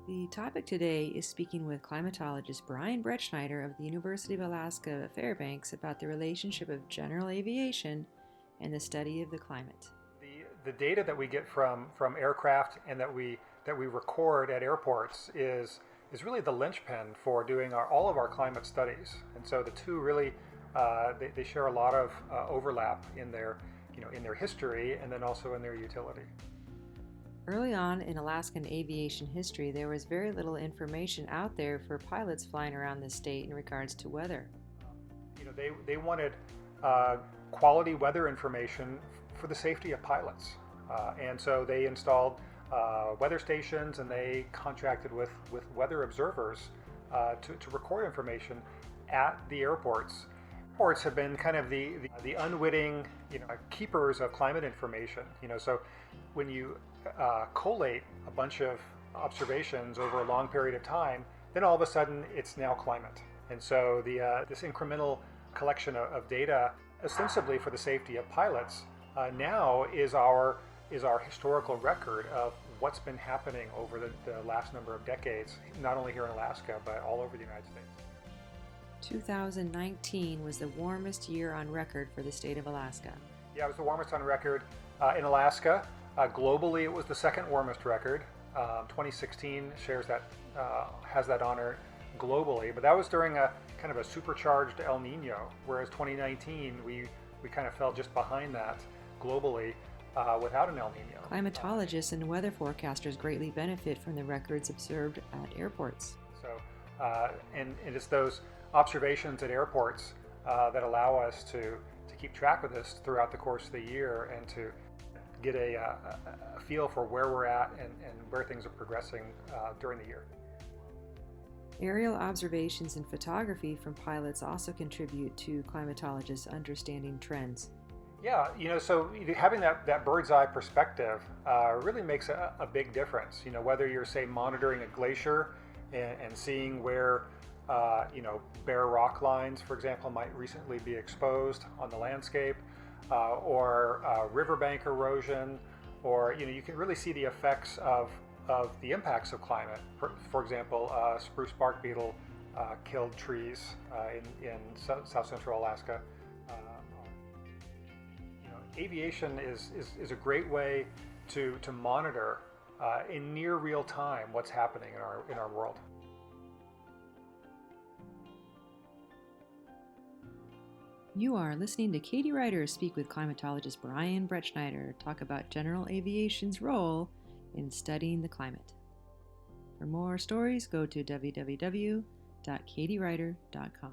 The topic today is speaking with climatologist Brian Brettschneider of the University of Alaska at Fairbanks about the relationship of general aviation and the study of the climate. The data that we get from aircraft and that we record at airports is really the linchpin for doing all of our climate studies. And so the two really they share a lot of overlap in their history and then also in their utility. Early on in Alaskan aviation history, there was very little information out there for pilots flying around the state in regards to weather. They wanted quality weather information for the safety of pilots, and so they installed weather stations and they contracted with weather observers to record information at the airports. Airports have been kind of the unwitting keepers of climate information. So when you collate a bunch of observations over a long period of time, then all of a sudden it's now climate. And so this incremental collection of data, ostensibly for the safety of pilots, now is our historical record of what's been happening over the last number of decades, not only here in Alaska, but all over the United States. 2019 was the warmest year on record for the state of Alaska. Yeah, it was the warmest on record in Alaska. Globally, it was the second warmest record. 2016 has that honor globally, but that was during a kind of a supercharged El Nino, whereas 2019 we kind of fell just behind that globally without an El Nino. Climatologists and weather forecasters greatly benefit from the records observed at airports. So, and it's those observations at airports that allow us to keep track of this throughout the course of the year and to get a feel for where we're at and where things are progressing during the year. Aerial observations and photography from pilots also contribute to climatologists understanding trends. Yeah, so having that bird's eye perspective really makes a big difference. Whether you're, say, monitoring a glacier and seeing where bare rock lines, for example, might recently be exposed on the landscape, or riverbank erosion, or you can really see the effects of the impacts of climate. For example, spruce bark beetle killed trees in south central Alaska. Aviation is a great way to monitor in near real time what's happening in our world. You are listening to Katie Ryder speak with climatologist Brian Brettschneider talk about general aviation's role in studying the climate. For more stories, go to www.katieryder.com.